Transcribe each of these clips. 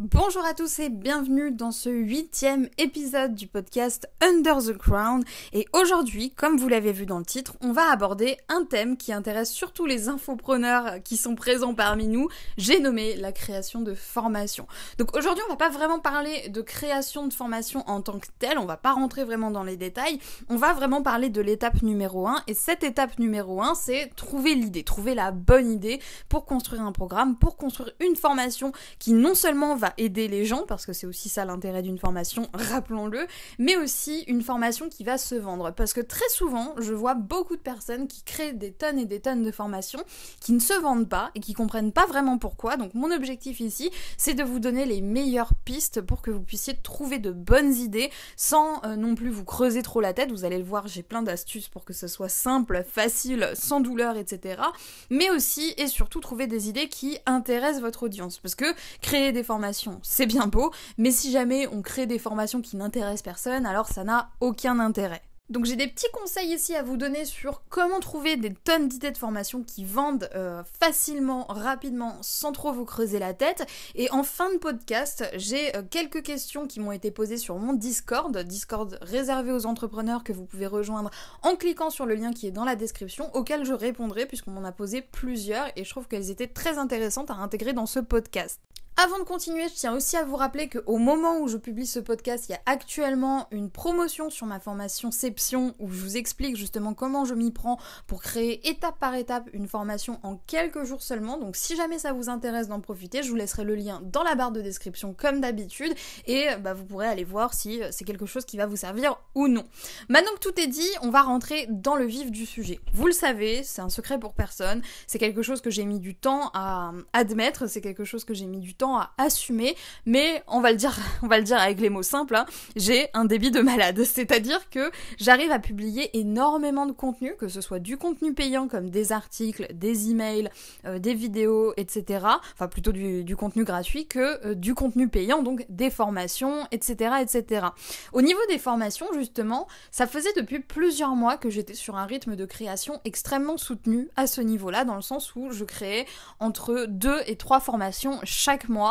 Bonjour à tous et bienvenue dans ce 8e épisode du podcast Under the Crown. Et aujourd'hui, comme vous l'avez vu dans le titre, on va aborder un thème qui intéresse surtout les infopreneurs qui sont présents parmi nous. J'ai nommé la création de formation. Donc aujourd'hui, on va pas vraiment parler de création de formation en tant que telle, on va pas rentrer vraiment dans les détails, on va vraiment parler de l'étape numéro 1. Et cette étape numéro 1, c'est trouver l'idée, trouver la bonne idée pour construire un programme, pour construire une formation qui non seulement va aider les gens, parce que c'est aussi ça l'intérêt d'une formation, rappelons-le, mais aussi une formation qui va se vendre. Parce que très souvent, je vois beaucoup de personnes qui créent des tonnes et des tonnes de formations qui ne se vendent pas et qui comprennent pas vraiment pourquoi. Donc mon objectif ici, c'est de vous donner les meilleures pistes pour que vous puissiez trouver de bonnes idées sans non plus vous creuser trop la tête. Vous allez le voir, j'ai plein d'astuces pour que ce soit simple, facile, sans douleur, etc. Mais aussi et surtout trouver des idées qui intéressent votre audience. Parce que créer des formations, c'est bien beau, mais si jamais on crée des formations qui n'intéressent personne, alors ça n'a aucun intérêt. Donc j'ai des petits conseils ici à vous donner sur comment trouver des tonnes d'idées de formation qui vendent facilement, rapidement, sans trop vous creuser la tête. Et en fin de podcast, j'ai quelques questions qui m'ont été posées sur mon Discord réservé aux entrepreneurs que vous pouvez rejoindre en cliquant sur le lien qui est dans la description, auxquelles je répondrai puisqu'on m'en a posé plusieurs et je trouve qu'elles étaient très intéressantes à intégrer dans ce podcast. Avant de continuer, je tiens aussi à vous rappeler qu'au moment où je publie ce podcast, il y a actuellement une promotion sur ma formation Ception où je vous explique justement comment je m'y prends pour créer étape par étape une formation en quelques jours seulement. Donc si jamais ça vous intéresse d'en profiter, je vous laisserai le lien dans la barre de description comme d'habitude et vous pourrez aller voir si c'est quelque chose qui va vous servir ou non. Maintenant que tout est dit, on va rentrer dans le vif du sujet. Vous le savez, c'est un secret pour personne, c'est quelque chose que j'ai mis du temps à admettre, c'est quelque chose que j'ai mis du temps à assumer, mais on va le dire avec les mots simples, hein, j'ai un débit de malade, c'est-à-dire que j'arrive à publier énormément de contenu, que ce soit du contenu payant comme des articles, des emails, des vidéos, etc. Enfin plutôt du contenu gratuit que du contenu payant, donc des formations, etc., etc. Au niveau des formations, justement, ça faisait depuis plusieurs mois que j'étais sur un rythme de création extrêmement soutenu à ce niveau-là, dans le sens où je créais entre 2 et 3 formations chaque mois.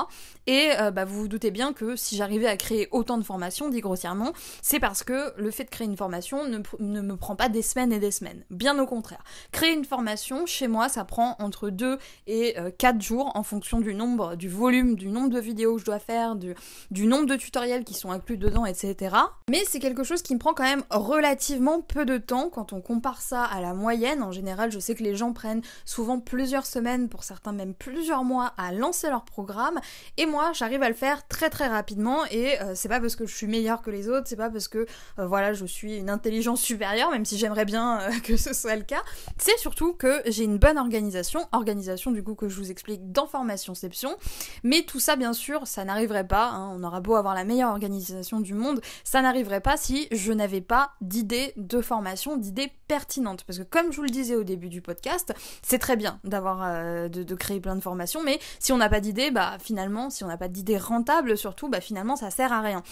Et vous vous doutez bien que si j'arrivais à créer autant de formations, dit grossièrement, c'est parce que le fait de créer une formation ne me prend pas des semaines et des semaines. Bien au contraire. Créer une formation, chez moi, ça prend entre 2 et 4 jours en fonction du nombre, du volume, du nombre de vidéos que je dois faire, du nombre de tutoriels qui sont inclus dedans, etc. Mais c'est quelque chose qui me prend quand même relativement peu de temps quand on compare ça à la moyenne. En général, je sais que les gens prennent souvent plusieurs semaines, pour certains même plusieurs mois, à lancer leur programme. Et moi, j'arrive à le faire très très rapidement et c'est pas parce que je suis meilleure que les autres, c'est pas parce que je suis une intelligence supérieure, même si j'aimerais bien que ce soit le cas. C'est surtout que j'ai une bonne organisation du coup que je vous explique dans Formationception. Mais tout ça, bien sûr, ça n'arriverait pas, hein, on aura beau avoir la meilleure organisation du monde, ça n'arriverait pas si je n'avais pas d'idées de formation, d'idées pertinentes. Parce que comme je vous le disais au début du podcast, c'est très bien d'avoir de créer plein de formations, mais si on n'a pas d'idées, finalement, si on n'a pas d'idées rentables, surtout, finalement, ça sert à rien.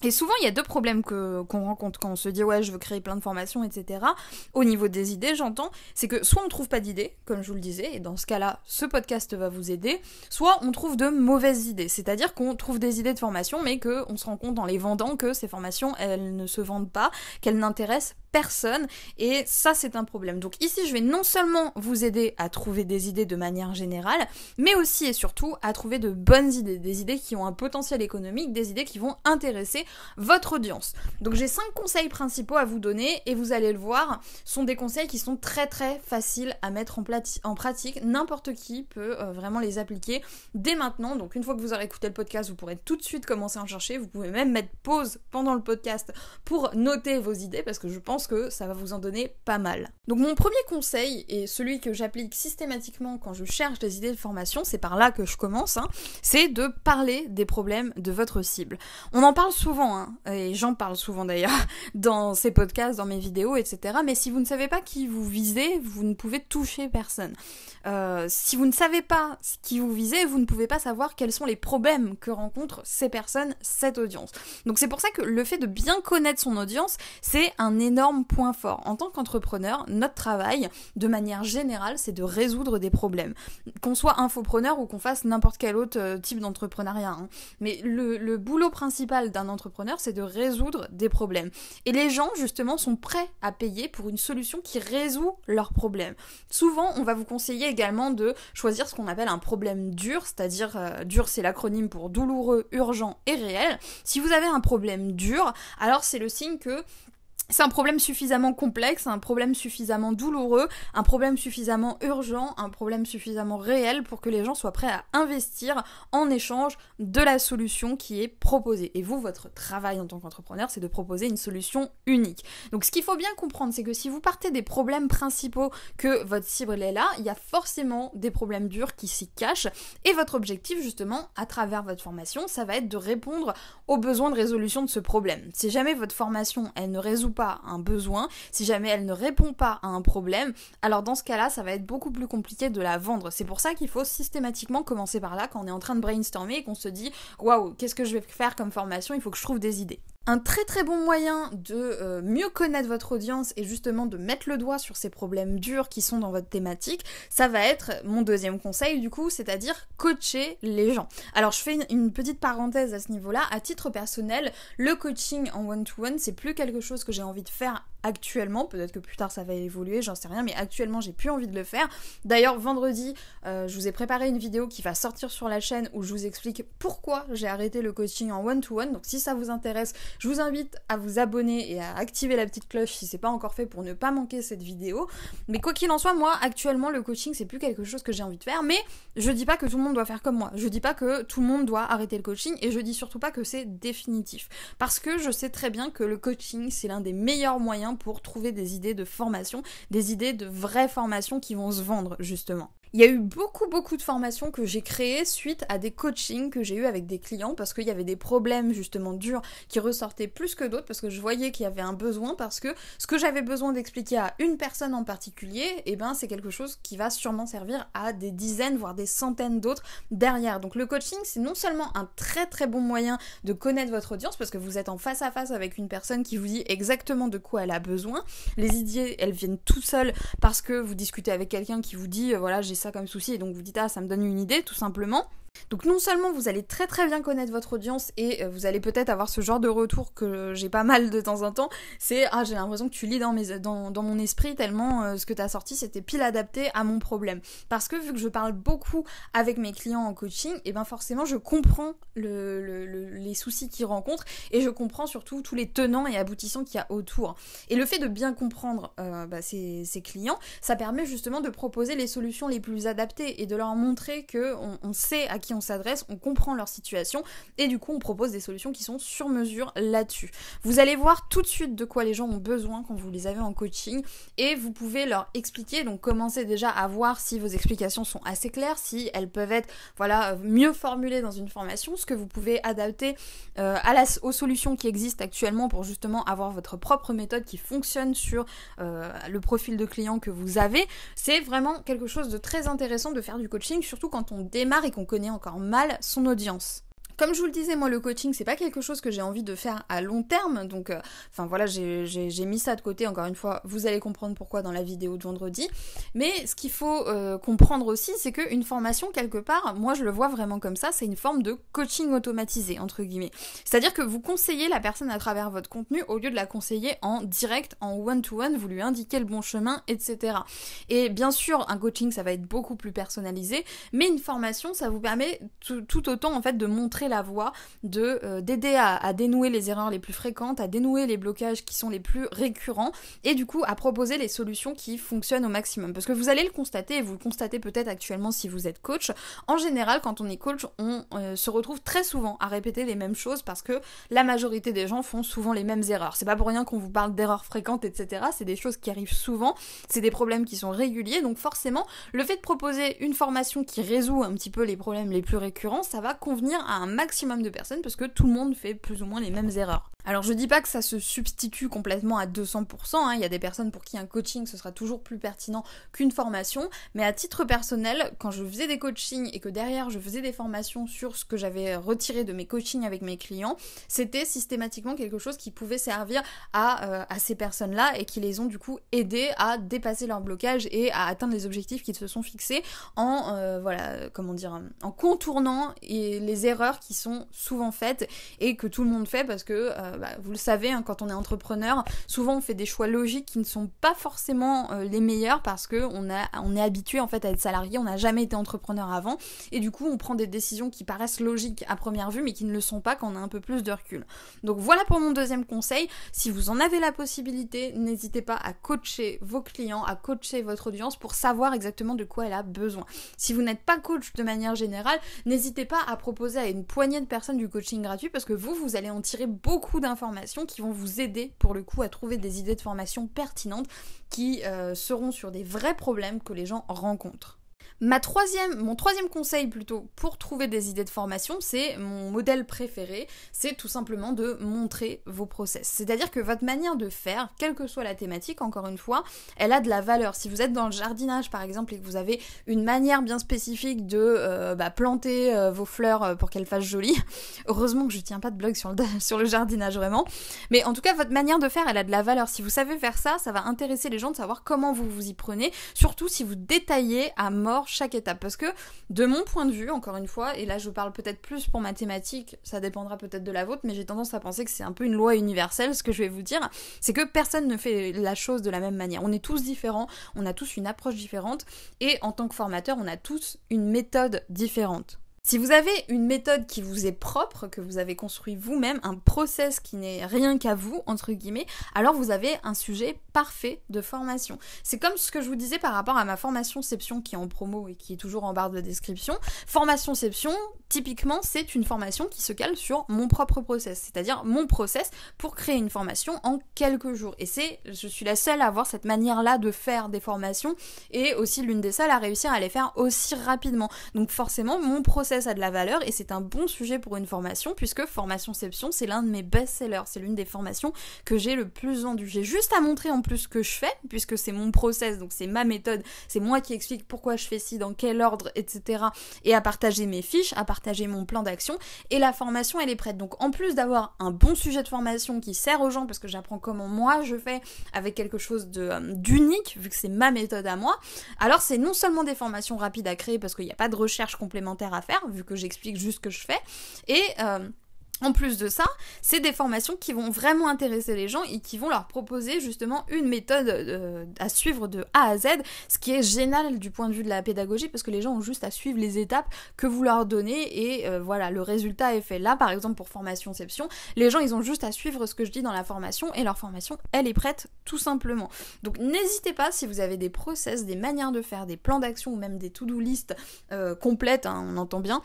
Et souvent, il y a 2 problèmes qu'on rencontre quand on se dit « ouais, je veux créer plein de formations, etc. » Au niveau des idées, j'entends, c'est que soit on trouve pas d'idées, comme je vous le disais, et dans ce cas-là, ce podcast va vous aider, soit on trouve de mauvaises idées, c'est-à-dire qu'on trouve des idées de formation, mais qu'on se rend compte en les vendant que ces formations, elles ne se vendent pas, qu'elles n'intéressent personne, et ça c'est un problème. Donc ici je vais non seulement vous aider à trouver des idées de manière générale, mais aussi et surtout à trouver de bonnes idées, des idées qui ont un potentiel économique, des idées qui vont intéresser votre audience. Donc j'ai 5 conseils principaux à vous donner, et vous allez le voir, sont des conseils qui sont très très faciles à mettre en pratique, n'importe qui peut vraiment les appliquer dès maintenant. Donc une fois que vous aurez écouté le podcast, vous pourrez tout de suite commencer à en chercher, vous pouvez même mettre pause pendant le podcast pour noter vos idées, parce que je pense que ça va vous en donner pas mal. Donc mon premier conseil, et celui que j'applique systématiquement quand je cherche des idées de formation, c'est par là que je commence, c'est de parler des problèmes de votre cible. On en parle souvent, et j'en parle souvent d'ailleurs, dans ces podcasts, dans mes vidéos, etc. Mais si vous ne savez pas qui vous visez, vous ne pouvez toucher personne. Si vous ne savez pas qui vous visez, vous ne pouvez pas savoir quels sont les problèmes que rencontrent ces personnes, cette audience. Donc c'est pour ça que le fait de bien connaître son audience, c'est un énorme énorme point fort. En tant qu'entrepreneur, notre travail, de manière générale, c'est de résoudre des problèmes. Qu'on soit infopreneur ou qu'on fasse n'importe quel autre type d'entrepreneuriat, hein. Mais le boulot principal d'un entrepreneur, c'est de résoudre des problèmes. Et les gens, justement, sont prêts à payer pour une solution qui résout leurs problèmes. Souvent, on va vous conseiller également de choisir ce qu'on appelle un problème dur, c'est-à-dire, dur c'est l'acronyme pour douloureux, urgent et réel. Si vous avez un problème dur, alors c'est le signe que c'est un problème suffisamment complexe, un problème suffisamment douloureux, un problème suffisamment urgent, un problème suffisamment réel pour que les gens soient prêts à investir en échange de la solution qui est proposée. Et vous, votre travail en tant qu'entrepreneur, c'est de proposer une solution unique. Donc ce qu'il faut bien comprendre, c'est que si vous partez des problèmes principaux que votre cible est là, il y a forcément des problèmes durs qui s'y cachent. Et votre objectif, justement, à travers votre formation, ça va être de répondre aux besoins de résolution de ce problème. Si jamais votre formation, elle ne résout pas un besoin, si jamais elle ne répond pas à un problème, alors dans ce cas-là, ça va être beaucoup plus compliqué de la vendre. C'est pour ça qu'il faut systématiquement commencer par là quand on est en train de brainstormer et qu'on se dit « Waouh, qu'est-ce que je vais faire comme formation ? Il faut que je trouve des idées ». Un très très bon moyen de mieux connaître votre audience et justement de mettre le doigt sur ces problèmes durs qui sont dans votre thématique, ça va être mon deuxième conseil du coup, c'est-à-dire coacher les gens. Alors je fais une petite parenthèse à ce niveau-là, à titre personnel, le coaching en one-to-one, c'est plus quelque chose que j'ai envie de faire actuellement, peut-être que plus tard ça va évoluer, j'en sais rien, mais actuellement j'ai plus envie de le faire. D'ailleurs vendredi, je vous ai préparé une vidéo qui va sortir sur la chaîne où je vous explique pourquoi j'ai arrêté le coaching en one-to-one, donc si ça vous intéresse, je vous invite à vous abonner et à activer la petite cloche si c'est pas encore fait pour ne pas manquer cette vidéo. Mais quoi qu'il en soit, moi actuellement le coaching c'est plus quelque chose que j'ai envie de faire, mais je dis pas que tout le monde doit faire comme moi, je dis pas que tout le monde doit arrêter le coaching et je dis surtout pas que c'est définitif. Parce que je sais très bien que le coaching c'est l'un des meilleurs moyens pour trouver des idées de formation, des idées de vraies formations qui vont se vendre justement. Il y a eu beaucoup de formations que j'ai créées suite à des coachings que j'ai eu avec des clients parce qu'il y avait des problèmes justement durs qui ressortaient plus que d'autres parce que je voyais qu'il y avait un besoin, parce que ce que j'avais besoin d'expliquer à une personne en particulier, et ben c'est quelque chose qui va sûrement servir à des dizaines voire des centaines d'autres derrière. Donc le coaching c'est non seulement un très très bon moyen de connaître votre audience parce que vous êtes en face à face avec une personne qui vous dit exactement de quoi elle a besoin. Les idées elles viennent tout seules parce que vous discutez avec quelqu'un qui vous dit voilà j'ai ça comme souci et donc vous dites ah ça me donne une idée tout simplement. Donc non seulement vous allez très très bien connaître votre audience et vous allez peut-être avoir ce genre de retour que j'ai pas mal de temps en temps, c'est ah j'ai l'impression que tu lis dans mon esprit tellement ce que t'as sorti c'était pile adapté à mon problème. Parce que vu que je parle beaucoup avec mes clients en coaching, et ben forcément je comprends les soucis qu'ils rencontrent et je comprends surtout tous les tenants et aboutissants qu'il y a autour. Et le fait de bien comprendre ces clients, ça permet justement de proposer les solutions les plus adaptées et de leur montrer que on sait à qui on s'adresse, on comprend leur situation et du coup on propose des solutions qui sont sur mesure là-dessus. Vous allez voir tout de suite de quoi les gens ont besoin quand vous les avez en coaching et vous pouvez leur expliquer, donc commencez déjà à voir si vos explications sont assez claires, si elles peuvent être mieux formulées dans une formation, ce que vous pouvez adapter aux solutions qui existent actuellement pour justement avoir votre propre méthode qui fonctionne sur le profil de client que vous avez. C'est vraiment quelque chose de très intéressant de faire du coaching, surtout quand on démarre et qu'on connaît encore mal son audience. Comme je vous le disais, moi le coaching c'est pas quelque chose que j'ai envie de faire à long terme, donc j'ai mis ça de côté, encore une fois, vous allez comprendre pourquoi dans la vidéo de vendredi, mais ce qu'il faut comprendre aussi, c'est qu'une formation quelque part, moi je le vois vraiment comme ça, c'est une forme de coaching automatisé, entre guillemets. C'est-à-dire que vous conseillez la personne à travers votre contenu au lieu de la conseiller en direct, en one-to-one, vous lui indiquez le bon chemin, etc. Et bien sûr, un coaching ça va être beaucoup plus personnalisé, mais une formation ça vous permet tout autant en fait de montrer la voie, d'aider à dénouer les erreurs les plus fréquentes, à dénouer les blocages qui sont les plus récurrents et du coup à proposer les solutions qui fonctionnent au maximum. Parce que vous allez le constater, et vous le constatez peut-être actuellement si vous êtes coach, en général quand on est coach, on se retrouve très souvent à répéter les mêmes choses parce que la majorité des gens font souvent les mêmes erreurs. C'est pas pour rien qu'on vous parle d'erreurs fréquentes, etc. C'est des choses qui arrivent souvent, c'est des problèmes qui sont réguliers, donc forcément le fait de proposer une formation qui résout un petit peu les problèmes les plus récurrents, ça va convenir à un maximum de personnes parce que tout le monde fait plus ou moins les mêmes erreurs. Alors je dis pas que ça se substitue complètement à 200%, il y a des personnes pour qui un coaching ce sera toujours plus pertinent qu'une formation, mais à titre personnel, quand je faisais des coachings et que derrière je faisais des formations sur ce que j'avais retiré de mes coachings avec mes clients, c'était systématiquement quelque chose qui pouvait servir à ces personnes-là et qui les ont du coup aidés à dépasser leur blocage et à atteindre les objectifs qu'ils se sont fixés en contournant les erreurs qui sont souvent faites et que tout le monde fait parce que vous le savez, quand on est entrepreneur, souvent on fait des choix logiques qui ne sont pas forcément les meilleurs parce que on est habitué en fait à être salarié, on n'a jamais été entrepreneur avant et du coup on prend des décisions qui paraissent logiques à première vue mais qui ne le sont pas quand on a un peu plus de recul. Donc voilà pour mon deuxième conseil, si vous en avez la possibilité, n'hésitez pas à coacher vos clients, à coacher votre audience pour savoir exactement de quoi elle a besoin. Si vous n'êtes pas coach de manière générale, n'hésitez pas à proposer à une poignée de personnes du coaching gratuit parce que vous allez en tirer beaucoup d'informations qui vont vous aider pour le coup à trouver des idées de formation pertinentes qui seront sur des vrais problèmes que les gens rencontrent. Mon troisième conseil plutôt pour trouver des idées de formation, c'est mon modèle préféré, c'est tout simplement de montrer vos process. C'est-à-dire que votre manière de faire, quelle que soit la thématique, encore une fois, elle a de la valeur. Si vous êtes dans le jardinage par exemple et que vous avez une manière bien spécifique de planter vos fleurs pour qu'elles fassent jolies, heureusement que je tiens pas de blog sur le jardinage vraiment, mais en tout cas votre manière de faire, elle a de la valeur. Si vous savez faire ça, ça va intéresser les gens de savoir comment vous vous y prenez, surtout si vous détaillez à mort chaque étape, parce que de mon point de vue, encore une fois, et là je parle peut-être plus pour ma thématique, ça dépendra peut-être de la vôtre, mais j'ai tendance à penser que c'est un peu une loi universelle, ce que je vais vous dire, c'est que personne ne fait la chose de la même manière. On est tous différents, on a tous une approche différente, et en tant que formateur, on a tous une méthode différente. Si vous avez une méthode qui vous est propre, que vous avez construit vous-même, un process qui n'est rien qu'à vous, entre guillemets, alors vous avez un sujet parfait de formation. C'est comme ce que je vous disais par rapport à ma formation Ception qui est en promo et qui est toujours en barre de description. Formation Ception, typiquement, c'est une formation qui se cale sur mon propre process, c'est-à-dire mon process pour créer une formation en quelques jours. Et je suis la seule à avoir cette manière-là de faire des formations et aussi l'une des seules à réussir à les faire aussi rapidement. Donc forcément, mon process a de la valeur et c'est un bon sujet pour une formation puisque Formationception c'est l'un de mes best-sellers, c'est l'une des formations que j'ai le plus vendues. J'ai juste à montrer en plus ce que je fais puisque c'est mon process, donc c'est ma méthode, c'est moi qui explique pourquoi je fais ci, dans quel ordre, etc. et à partager mes fiches, à partager mon plan d'action et la formation elle est prête. Donc en plus d'avoir un bon sujet de formation qui sert aux gens parce que j'apprends comment moi je fais avec quelque chose d'unique vu que c'est ma méthode à moi, alors c'est non seulement des formations rapides à créer parce qu'il n'y a pas de recherche complémentaire à faire vu que j'explique juste ce que je fais, et en plus de ça, c'est des formations qui vont vraiment intéresser les gens et qui vont leur proposer justement une méthode à suivre de A à Z, ce qui est génial du point de vue de la pédagogie parce que les gens ont juste à suivre les étapes que vous leur donnez et voilà, le résultat est fait. Là, par exemple, pour Formationception, les gens, ils ont juste à suivre ce que je dis dans la formation et leur formation, elle est prête tout simplement. Donc n'hésitez pas, si vous avez des process, des manières de faire, des plans d'action ou même des to-do list complètes, on entend bien,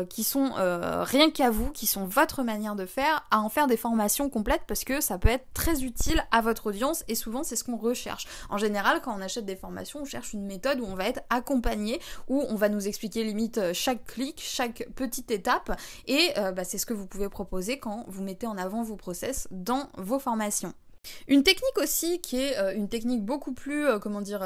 qui sont rien qu'à vous, qui sont votre manière de faire, à en faire des formations complètes parce que ça peut être très utile à votre audience et souvent c'est ce qu'on recherche. En général, quand on achète des formations, on cherche une méthode où on va être accompagné, où on va nous expliquer limite chaque clic, chaque petite étape et c'est ce que vous pouvez proposer quand vous mettez en avant vos process dans vos formations. Une technique aussi qui est une technique beaucoup plus,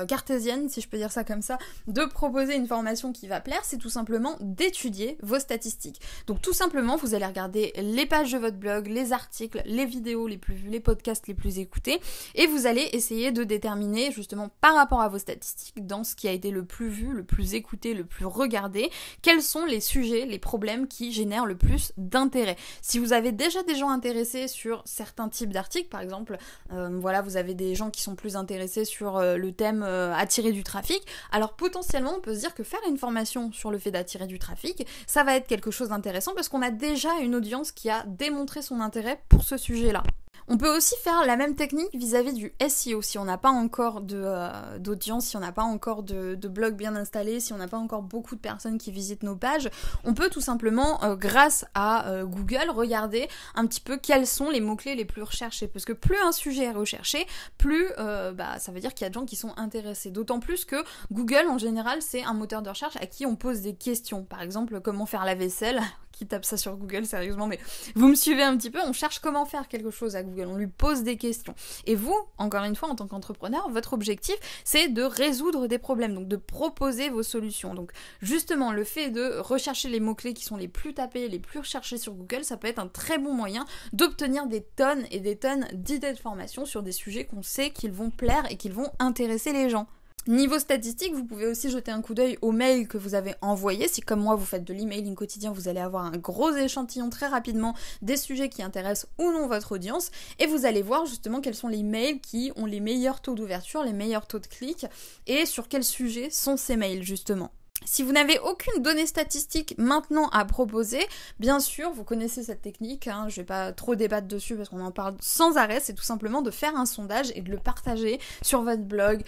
cartésienne, si je peux dire ça comme ça, de proposer une formation qui va plaire, c'est tout simplement d'étudier vos statistiques. Donc tout simplement, vous allez regarder les pages de votre blog, les articles, les vidéos les plus vues, les podcasts les plus écoutés, et vous allez essayer de déterminer justement par rapport à vos statistiques, dans ce qui a été le plus vu, le plus écouté, le plus regardé, quels sont les sujets, les problèmes qui génèrent le plus d'intérêt. Si vous avez déjà des gens intéressés sur certains types d'articles, par exemple, vous avez des gens qui sont plus intéressés sur le thème attirer du trafic, alors potentiellement on peut se dire que faire une formation sur le fait d'attirer du trafic, ça va être quelque chose d'intéressant parce qu'on a déjà une audience qui a démontré son intérêt pour ce sujet-là. On peut aussi faire la même technique vis-à-vis du SEO, si on n'a pas encore d'audience, si on n'a pas encore de blog bien installé, si on n'a pas encore beaucoup de personnes qui visitent nos pages, on peut tout simplement, grâce à Google, regarder un petit peu quels sont les mots-clés les plus recherchés, parce que plus un sujet est recherché, plus ça veut dire qu'il y a des gens qui sont intéressés, d'autant plus que Google, en général, c'est un moteur de recherche à qui on pose des questions, par exemple, comment faire la vaisselle, qui tape ça sur Google, sérieusement, mais vous me suivez un petit peu, on cherche comment faire quelque chose à Google, on lui pose des questions. Et vous, encore une fois, en tant qu'entrepreneur, votre objectif, c'est de résoudre des problèmes, donc de proposer vos solutions. Donc justement, le fait de rechercher les mots-clés qui sont les plus tapés, les plus recherchés sur Google, ça peut être un très bon moyen d'obtenir des tonnes et des tonnes d'idées de formation sur des sujets qu'on sait qu'ils vont plaire et qu'ils vont intéresser les gens. Niveau statistique, vous pouvez aussi jeter un coup d'œil aux mails que vous avez envoyés. Si comme moi vous faites de l'emailing quotidien, vous allez avoir un gros échantillon très rapidement des sujets qui intéressent ou non votre audience et vous allez voir justement quels sont les mails qui ont les meilleurs taux d'ouverture, les meilleurs taux de clics et sur quels sujets sont ces mails justement. Si vous n'avez aucune donnée statistique maintenant à proposer, bien sûr, vous connaissez cette technique, je vais pas trop débattre dessus parce qu'on en parle sans arrêt, c'est tout simplement de faire un sondage et de le partager sur votre blog,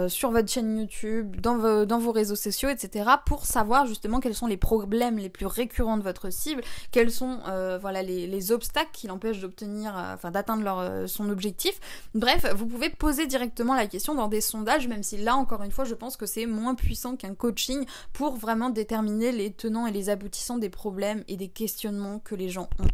sur votre chaîne YouTube, dans vos réseaux sociaux, etc. pour savoir justement quels sont les problèmes les plus récurrents de votre cible, quels sont les obstacles qui l'empêchent d'atteindre son objectif. Bref, vous pouvez poser directement la question dans des sondages, même si là, encore une fois, je pense que c'est moins puissant qu'un coaching pour vraiment déterminer les tenants et les aboutissants des problèmes et des questionnements que les gens ont.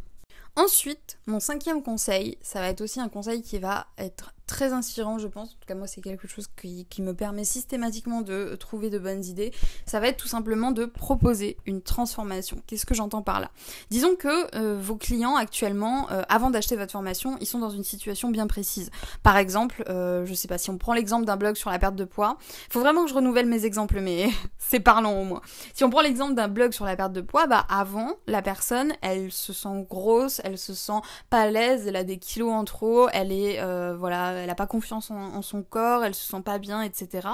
Ensuite, mon 5e conseil, ça va être aussi un conseil qui va être très inspirant, je pense. En tout cas, moi, c'est quelque chose qui me permet systématiquement de trouver de bonnes idées. Ça va être tout simplement de proposer une transformation. Qu'est-ce que j'entends par là ? Disons que vos clients, actuellement, avant d'acheter votre formation, ils sont dans une situation bien précise. Par exemple, je sais pas, si on prend l'exemple d'un blog sur la perte de poids, faut vraiment que je renouvelle mes exemples, mais c'est parlant au moins. Si on prend l'exemple d'un blog sur la perte de poids, avant, la personne, elle se sent grosse, elle se sent pas à l'aise, elle a des kilos en trop, elle est, elle a pas confiance en son corps, elle se sent pas bien, etc.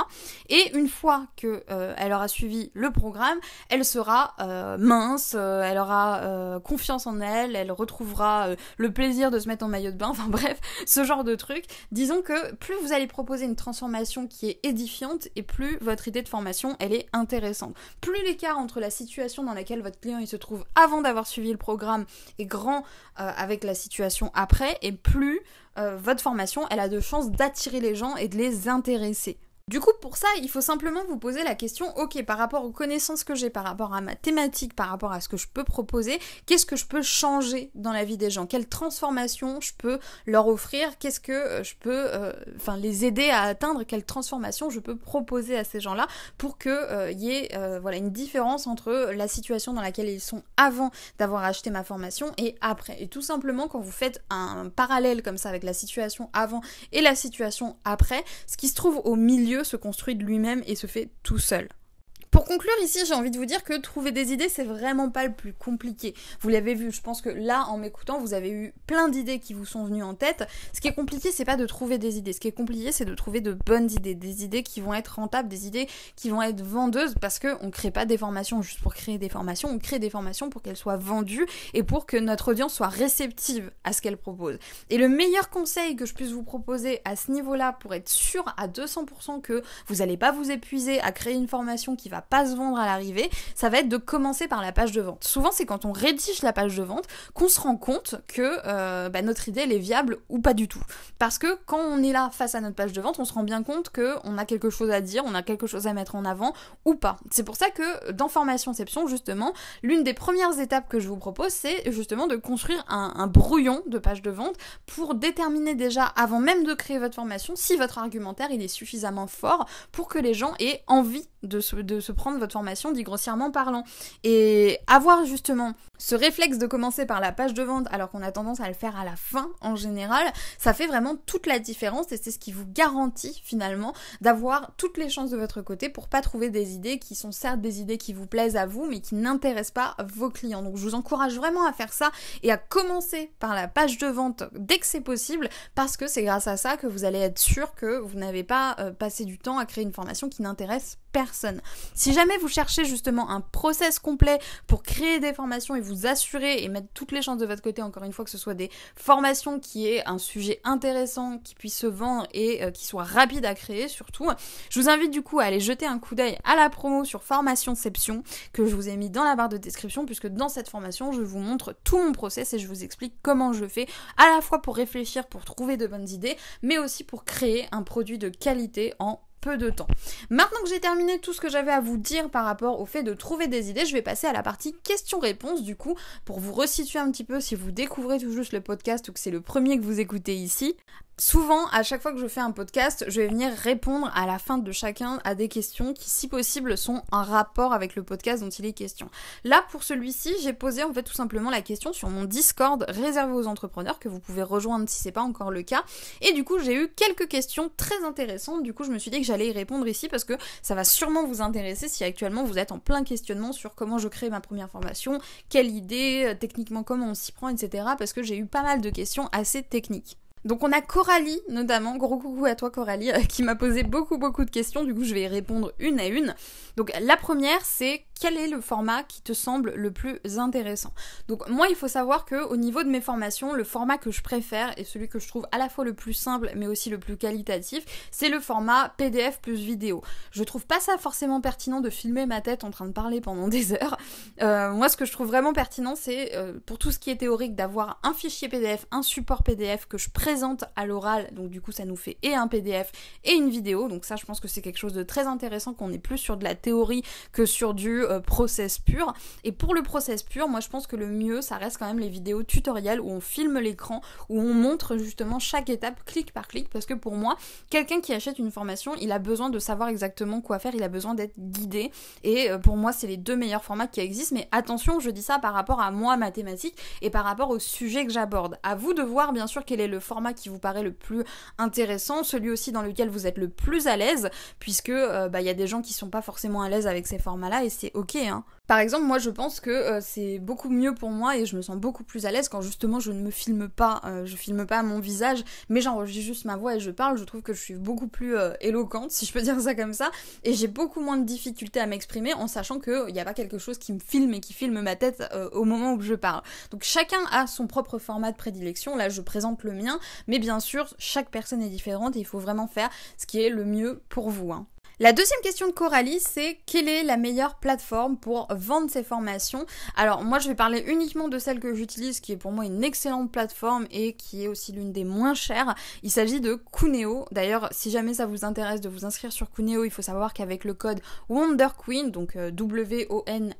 Et une fois que elle aura suivi le programme, elle sera mince, elle aura confiance en elle, elle retrouvera le plaisir de se mettre en maillot de bain, enfin bref, ce genre de truc. Disons que plus vous allez proposer une transformation qui est édifiante et plus votre idée de formation, elle est intéressante. Plus l'écart entre la situation dans laquelle votre client il se trouve avant d'avoir suivi le programme est grand avec la situation après, et plus votre formation, elle a de chances d'attirer les gens et de les intéresser. Du coup, pour ça, il faut simplement vous poser la question, ok, par rapport aux connaissances que j'ai, par rapport à ma thématique, par rapport à ce que je peux proposer, qu'est-ce que je peux changer dans la vie des gens ? Quelle transformation je peux leur offrir ? Qu'est-ce que je peux les aider à atteindre ? Quelle transformation je peux proposer à ces gens-là pour qu'il y ait une différence entre la situation dans laquelle ils sont avant d'avoir acheté ma formation et après. Et tout simplement, quand vous faites un parallèle comme ça avec la situation avant et la situation après, ce qui se trouve au milieu se construit de lui-même et se fait tout seul. Pour conclure ici, j'ai envie de vous dire que trouver des idées, c'est vraiment pas le plus compliqué. Vous l'avez vu, je pense que là, en m'écoutant, vous avez eu plein d'idées qui vous sont venues en tête. Ce qui est compliqué, c'est pas de trouver des idées. Ce qui est compliqué, c'est de trouver de bonnes idées. Des idées qui vont être rentables, des idées qui vont être vendeuses, parce qu'on crée pas des formations juste pour créer des formations, on crée des formations pour qu'elles soient vendues et pour que notre audience soit réceptive à ce qu'elle propose. Et le meilleur conseil que je puisse vous proposer à ce niveau-là, pour être sûr à 200% que vous allez pas vous épuiser à créer une formation qui va pas se vendre à l'arrivée, ça va être de commencer par la page de vente. Souvent, c'est quand on rédige la page de vente qu'on se rend compte que notre idée elle est viable ou pas du tout. Parce que quand on est là face à notre page de vente, on se rend bien compte qu'on a quelque chose à dire, on a quelque chose à mettre en avant ou pas. C'est pour ça que dans Formationception, justement, l'une des premières étapes que je vous propose, c'est justement de construire un brouillon de page de vente pour déterminer déjà, avant même de créer votre formation, si votre argumentaire il est suffisamment fort pour que les gens aient envie de se prendre votre formation, dit grossièrement parlant. Et avoir justement ce réflexe de commencer par la page de vente alors qu'on a tendance à le faire à la fin en général, ça fait vraiment toute la différence et c'est ce qui vous garantit finalement d'avoir toutes les chances de votre côté pour pas trouver des idées qui sont certes des idées qui vous plaisent à vous mais qui n'intéressent pas vos clients. Donc je vous encourage vraiment à faire ça et à commencer par la page de vente dès que c'est possible parce que c'est grâce à ça que vous allez être sûr que vous n'avez pas passé du temps à créer une formation qui n'intéresse personne. Si jamais vous cherchez justement un process complet pour créer des formations et vous assurer et mettre toutes les chances de votre côté, encore une fois, que ce soit des formations qui aient un sujet intéressant, qui puisse se vendre et qui soit rapide à créer surtout, je vous invite du coup à aller jeter un coup d'œil à la promo sur Formationception que je vous ai mis dans la barre de description puisque dans cette formation, je vous montre tout mon process et je vous explique comment je fais à la fois pour réfléchir, pour trouver de bonnes idées, mais aussi pour créer un produit de qualité en peu de temps. Maintenant que j'ai terminé tout ce que j'avais à vous dire par rapport au fait de trouver des idées, je vais passer à la partie questions-réponses du coup, pour vous resituer un petit peu si vous découvrez tout juste le podcast ou que c'est le premier que vous écoutez ici. Souvent, à chaque fois que je fais un podcast, je vais venir répondre à la fin de chacun à des questions qui, si possible, sont en rapport avec le podcast dont il est question. Là, pour celui-ci, j'ai posé en fait tout simplement la question sur mon Discord réservé aux entrepreneurs que vous pouvez rejoindre si c'est pas encore le cas. Et du coup, j'ai eu quelques questions très intéressantes. Du coup, je me suis dit que j'allais y répondre ici parce que ça va sûrement vous intéresser si actuellement vous êtes en plein questionnement sur comment je crée ma première formation, quelle idée, techniquement comment on s'y prend, etc. Parce que j'ai eu pas mal de questions assez techniques. Donc on a Coralie notamment, gros coucou à toi Coralie, qui m'a posé beaucoup de questions, du coup je vais y répondre une à une. Donc la première c'est quel est le format qui te semble le plus intéressant? Donc moi il faut savoir que au niveau de mes formations, le format que je préfère et celui que je trouve à la fois le plus simple mais aussi le plus qualitatif, c'est le format PDF plus vidéo. Je trouve pas ça forcément pertinent de filmer ma tête en train de parler pendant des heures. Moi ce que je trouve vraiment pertinent c'est pour tout ce qui est théorique d'avoir un fichier PDF, un support PDF que je présente à l'oral, donc du coup ça nous fait et un PDF et une vidéo, donc ça je pense que c'est quelque chose de très intéressant, qu'on est plus sur de la théorie que sur du process pur. Et pour le process pur, moi je pense que le mieux ça reste quand même les vidéos tutoriels où on filme l'écran, où on montre justement chaque étape clic par clic, parce que pour moi, quelqu'un qui achète une formation, il a besoin de savoir exactement quoi faire, il a besoin d'être guidé, et pour moi c'est les deux meilleurs formats qui existent, mais attention, je dis ça par rapport à moi, ma thématique, et par rapport au sujet que j'aborde. À vous de voir bien sûr quel est le format qui vous paraît le plus intéressant, celui aussi dans lequel vous êtes le plus à l'aise, puisque y a des gens qui sont pas forcément à l'aise avec ces formats-là, et c'est ok, hein. Par exemple, moi je pense que c'est beaucoup mieux pour moi et je me sens beaucoup plus à l'aise quand justement je ne me filme pas, je filme pas mon visage, mais j'enregistre juste ma voix et je parle. Je trouve que je suis beaucoup plus éloquente, si je peux dire ça comme ça, et j'ai beaucoup moins de difficultés à m'exprimer en sachant qu'il n'y a pas quelque chose qui me filme et qui filme ma tête au moment où je parle. Donc chacun a son propre format de prédilection, là je présente le mien, mais bien sûr chaque personne est différente et il faut vraiment faire ce qui est le mieux pour vous, hein. La deuxième question de Coralie, c'est quelle est la meilleure plateforme pour vendre ses formations? Alors moi je vais parler uniquement de celle que j'utilise, qui est pour moi une excellente plateforme et qui est aussi l'une des moins chères. Il s'agit de Cuneo. D'ailleurs, si jamais ça vous intéresse de vous inscrire sur Cuneo, il faut savoir qu'avec le code WonderQueen, donc WONDERQUEEN,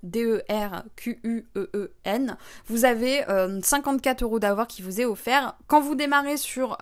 vous avez 54 € d'avoir qui vous est offert. Quand vous démarrez sur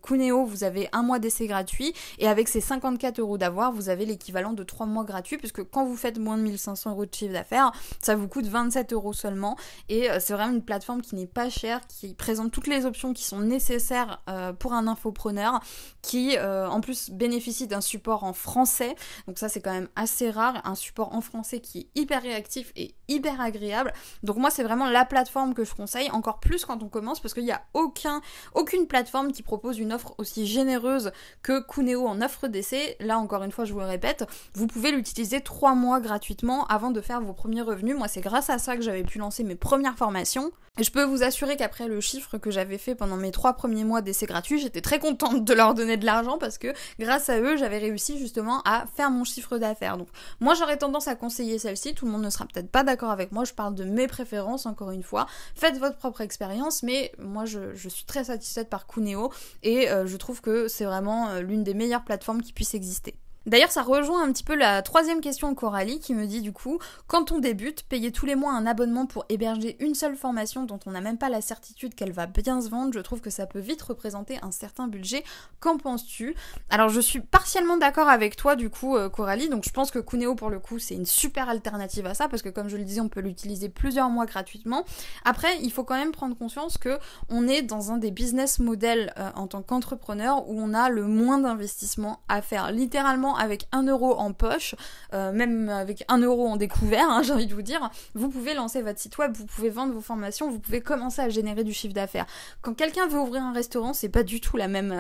Cuneo, vous avez un mois d'essai gratuit, et avec ces 54 € d'avoir, vous avez l'équivalent de 3 mois gratuits, puisque quand vous faites moins de 1500 € de chiffre d'affaires, ça vous coûte 27 € seulement, et c'est vraiment une plateforme qui n'est pas chère, qui présente toutes les options qui sont nécessaires pour un infopreneur, qui en plus bénéficie d'un support en français, donc ça c'est quand même assez rare, un support en français qui est hyper réactif et hyper agréable. Donc moi c'est vraiment la plateforme que je conseille, encore plus quand on commence, parce qu'il n'y a aucune plateforme qui propose une offre aussi généreuse que Cuneo en offre d'essai. Là encore une fois je vous le répète, vous pouvez l'utiliser 3 mois gratuitement avant de faire vos premiers revenus. Moi c'est grâce à ça que j'avais pu lancer mes premières formations, et je peux vous assurer qu'après le chiffre que j'avais fait pendant mes 3 premiers mois d'essai gratuit, j'étais très contente de leur donner de l'argent, parce que grâce à eux j'avais réussi justement à faire mon chiffre d'affaires. Donc moi j'aurais tendance à conseiller celle-ci, tout le monde ne sera peut-être pas d'accord avec moi, je parle de mes préférences encore une fois, faites votre propre expérience, mais moi je suis très satisfaite par Cuneo, et je trouve que c'est vraiment l'une des meilleures plateformes qui puisse exister. D'ailleurs, ça rejoint un petit peu la troisième question de Coralie qui me dit du coup, quand on débute, payer tous les mois un abonnement pour héberger une seule formation dont on n'a même pas la certitude qu'elle va bien se vendre, je trouve que ça peut vite représenter un certain budget. Qu'en penses-tu? Alors je suis partiellement d'accord avec toi du coup Coralie, donc je pense que Cuneo pour le coup c'est une super alternative à ça, parce que comme je le disais on peut l'utiliser plusieurs mois gratuitement. Après il faut quand même prendre conscience que on est dans un des business models en tant qu'entrepreneur où on a le moins d'investissement à faire, littéralement avec 1 € en poche, même avec 1 € en découvert, hein, j'ai envie de vous dire, vous pouvez lancer votre site web, vous pouvez vendre vos formations, vous pouvez commencer à générer du chiffre d'affaires. Quand quelqu'un veut ouvrir un restaurant, c'est pas du tout la même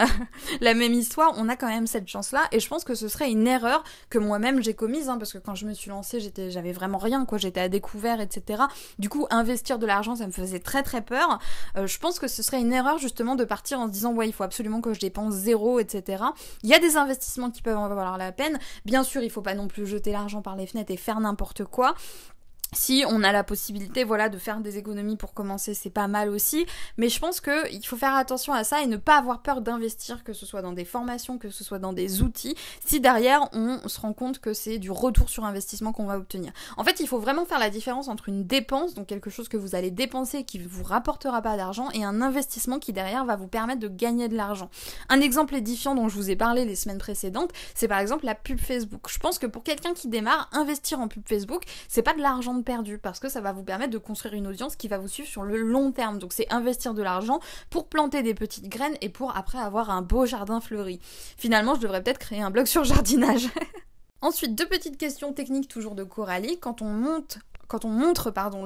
histoire, on a quand même cette chance-là, et je pense que ce serait une erreur que moi-même j'ai commise, hein, parce que quand je me suis lancée, j'avais vraiment rien, quoi, j'étais à découvert, etc. Du coup, investir de l'argent, ça me faisait très très peur. Je pense que ce serait une erreur justement de partir en se disant, ouais, il faut absolument que je dépense 0, etc. Il y a des investissements qui peuvent en valoir la peine. Bien sûr, il faut pas non plus jeter l'argent par les fenêtres et faire n'importe quoi. Si on a la possibilité, voilà, de faire des économies pour commencer, c'est pas mal aussi. Mais je pense qu'il faut faire attention à ça et ne pas avoir peur d'investir, que ce soit dans des formations, que ce soit dans des outils, si derrière on se rend compte que c'est du retour sur investissement qu'on va obtenir. En fait, il faut vraiment faire la différence entre une dépense, donc quelque chose que vous allez dépenser et qui ne vous rapportera pas d'argent, et un investissement qui derrière va vous permettre de gagner de l'argent. Un exemple édifiant dont je vous ai parlé les semaines précédentes, c'est par exemple la pub Facebook. Je pense que pour quelqu'un qui démarre, investir en pub Facebook, c'est pas de l'argent perdu, parce que ça va vous permettre de construire une audience qui va vous suivre sur le long terme. Donc c'est investir de l'argent pour planter des petites graines et pour après avoir un beau jardin fleuri. Finalement, je devrais peut-être créer un blog sur jardinage. Ensuite, 2 petites questions techniques toujours de Coralie. Quand on montre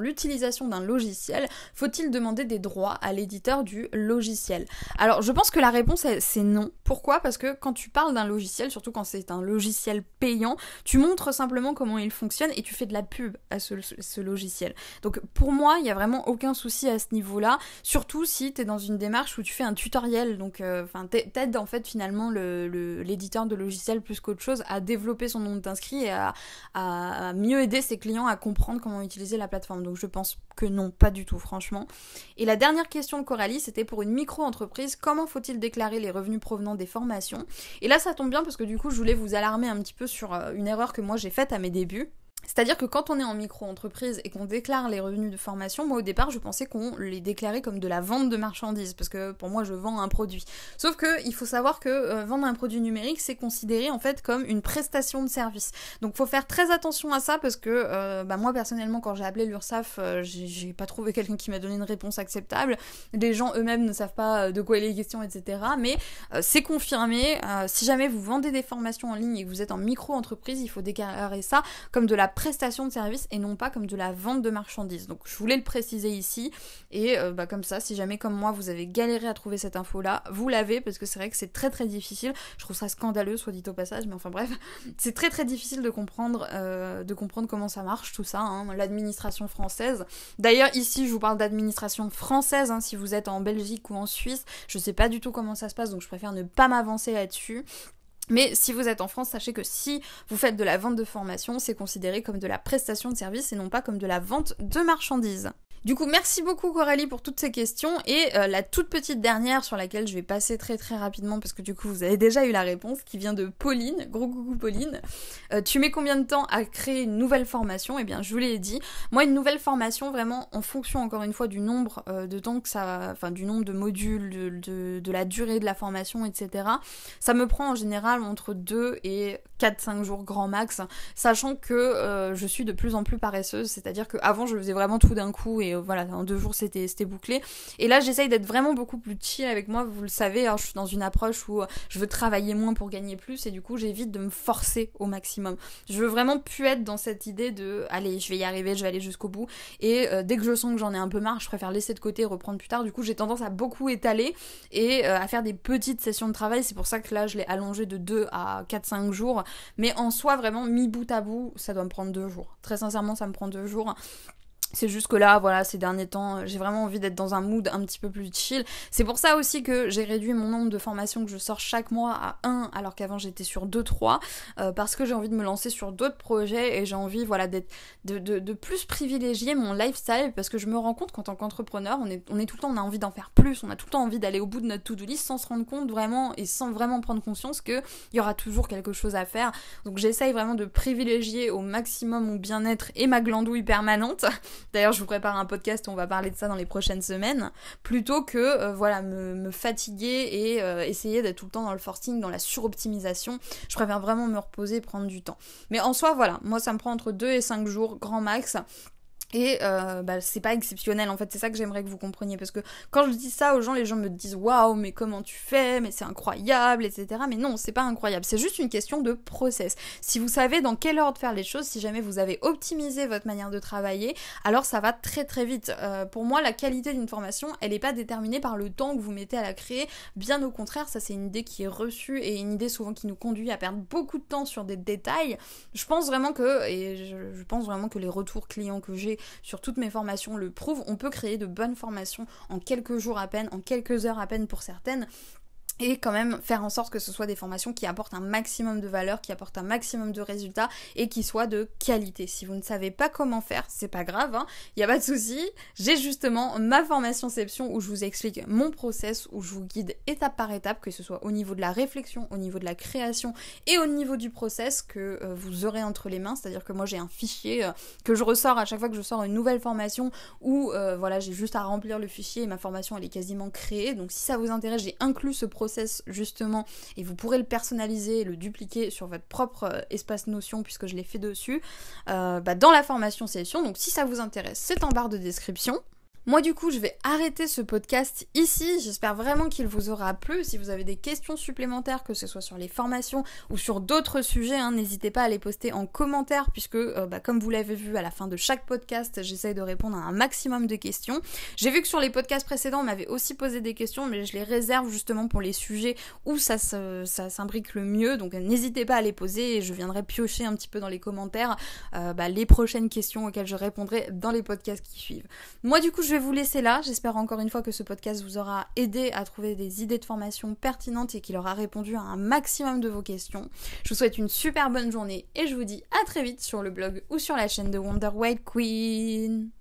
l'utilisation d'un logiciel, faut-il demander des droits à l'éditeur du logiciel? Alors, je pense que la réponse, c'est non. Pourquoi? Parce que quand tu parles d'un logiciel, surtout quand c'est un logiciel payant, tu montres simplement comment il fonctionne et tu fais de la pub à ce logiciel. Donc, pour moi, il n'y a vraiment aucun souci à ce niveau-là, surtout si tu es dans une démarche où tu fais un tutoriel. Donc, t'aides en fait finalement l'éditeur de logiciel plus qu'autre chose à développer son nombre d'inscrits et à mieux aider ses clients à comprendre comment utiliser la plateforme. Donc je pense que non, pas du tout franchement. Et la dernière question de Coralie, c'était pour une micro-entreprise, comment faut-il déclarer les revenus provenant des formations? Et là ça tombe bien parce que du coup je voulais vous alarmer un petit peu sur une erreur que moi j'ai faite à mes débuts. C'est-à-dire que quand on est en micro-entreprise et qu'on déclare les revenus de formation, moi au départ je pensais qu'on les déclarait comme de la vente de marchandises, parce que pour moi je vends un produit. Sauf que il faut savoir que vendre un produit numérique c'est considéré en fait comme une prestation de service. Donc faut faire très attention à ça parce que moi personnellement quand j'ai appelé l'URSSAF, j'ai pas trouvé quelqu'un qui m'a donné une réponse acceptable. Les gens eux-mêmes ne savent pas de quoi il est question, etc. Mais c'est confirmé, si jamais vous vendez des formations en ligne et que vous êtes en micro-entreprise, il faut déclarer ça comme de la prestation de service et non pas comme de la vente de marchandises. Donc je voulais le préciser ici et comme ça, si jamais comme moi vous avez galéré à trouver cette info là, vous l'avez, parce que c'est vrai que c'est très très difficile. Je trouve ça scandaleux, soit dit au passage, mais enfin bref, c'est très très difficile de comprendre comment ça marche tout ça, hein, l'administration française. D'ailleurs ici je vous parle d'administration française, hein, si vous êtes en Belgique ou en Suisse, je sais pas du tout comment ça se passe, donc je préfère ne pas m'avancer là-dessus. Mais si vous êtes en France, sachez que si vous faites de la vente de formation, c'est considéré comme de la prestation de service et non pas comme de la vente de marchandises. Du coup, merci beaucoup Coralie pour toutes ces questions, et la toute petite dernière sur laquelle je vais passer très très rapidement parce que du coup vous avez déjà eu la réponse, qui vient de Pauline. Gros coucou Pauline. Tu mets combien de temps à créer une nouvelle formation? Eh bien je vous l'ai dit, moi une nouvelle formation vraiment en fonction encore une fois du nombre de temps que ça, enfin du nombre de modules, de la durée de la formation, etc. Ça me prend en général entre 2 et 4-5 jours grand max, sachant que je suis de plus en plus paresseuse, c'est-à-dire qu'avant je faisais vraiment tout d'un coup et voilà, en 2 jours c'était bouclé. Et là j'essaye d'être vraiment beaucoup plus chill avec moi, vous le savez, alors je suis dans une approche où je veux travailler moins pour gagner plus, et du coup j'évite de me forcer au maximum. Je veux vraiment plus être dans cette idée de allez je vais y arriver, je vais aller jusqu'au bout, et dès que je sens que j'en ai un peu marre, je préfère laisser de côté et reprendre plus tard. Du coup j'ai tendance à beaucoup étaler et à faire des petites sessions de travail. C'est pour ça que là je l'ai allongé de 2 à 4-5 jours, mais en soi vraiment mis bout à bout ça doit me prendre 2 jours. Très sincèrement ça me prend 2 jours. C'est juste que là, voilà, ces derniers temps, j'ai vraiment envie d'être dans un mood un petit peu plus chill. C'est pour ça aussi que j'ai réduit mon nombre de formations que je sors chaque mois à 1, alors qu'avant j'étais sur 2-3, parce que j'ai envie de me lancer sur d'autres projets et j'ai envie, voilà, de plus privilégier mon lifestyle, parce que je me rends compte qu'en tant qu'entrepreneur, on est tout le temps, on a envie d'en faire plus, on a tout le temps envie d'aller au bout de notre to-do list sans se rendre compte vraiment, et sans vraiment prendre conscience qu'il y aura toujours quelque chose à faire. Donc j'essaye vraiment de privilégier au maximum mon bien-être et ma glandouille permanente. D'ailleurs, je vous prépare un podcast où on va parler de ça dans les prochaines semaines, plutôt que me fatiguer et essayer d'être tout le temps dans le forcing, dans la suroptimisation. Je préfère vraiment me reposer et prendre du temps. Mais en soi, voilà, moi ça me prend entre 2 et 5 jours, grand max. Et c'est pas exceptionnel en fait, c'est ça que j'aimerais que vous compreniez, parce que quand je dis ça aux gens, les gens me disent waouh mais comment tu fais, mais c'est incroyable, etc. Mais non, c'est pas incroyable, c'est juste une question de process. Si vous savez dans quel ordre faire les choses, si jamais vous avez optimisé votre manière de travailler, alors ça va très très vite. Pour moi la qualité d'une formation, elle est pas déterminée par le temps que vous mettez à la créer, bien au contraire, ça c'est une idée qui est reçue et une idée souvent qui nous conduit à perdre beaucoup de temps sur des détails. Je pense vraiment que les retours clients que j'ai sur toutes mes formations le prouvent, on peut créer de bonnes formations en quelques jours à peine, en quelques heures à peine pour certaines. et quand même faire en sorte que ce soit des formations qui apportent un maximum de valeur, qui apportent un maximum de résultats et qui soient de qualité. Si vous ne savez pas comment faire, c'est pas grave, hein, y a pas de souci. J'ai justement ma formationception où je vous explique mon process, où je vous guide étape par étape, que ce soit au niveau de la réflexion, au niveau de la création et au niveau du process que vous aurez entre les mains. C'est-à-dire que moi j'ai un fichier que je ressors à chaque fois que je sors une nouvelle formation où voilà, j'ai juste à remplir le fichier et ma formation elle est quasiment créée. Donc si ça vous intéresse, j'ai inclus ce process justement et vous pourrez le personnaliser et le dupliquer sur votre propre espace Notion puisque je l'ai fait dessus dans la formation session. Donc si ça vous intéresse, c'est en barre de description. Moi du coup je vais arrêter ce podcast ici, j'espère vraiment qu'il vous aura plu. Si vous avez des questions supplémentaires, que ce soit sur les formations ou sur d'autres sujets, hein, n'hésitez pas à les poster en commentaire puisque comme vous l'avez vu à la fin de chaque podcast, j'essaye de répondre à un maximum de questions. J'ai vu que sur les podcasts précédents on m'avait aussi posé des questions mais je les réserve justement pour les sujets où ça s'imbrique le mieux, donc n'hésitez pas à les poser et je viendrai piocher un petit peu dans les commentaires les prochaines questions auxquelles je répondrai dans les podcasts qui suivent. Moi du coup je vais vous laisser là, j'espère encore une fois que ce podcast vous aura aidé à trouver des idées de formation pertinentes et qu'il aura répondu à un maximum de vos questions. Je vous souhaite une super bonne journée et je vous dis à très vite sur le blog ou sur la chaîne de Wonder White Queen.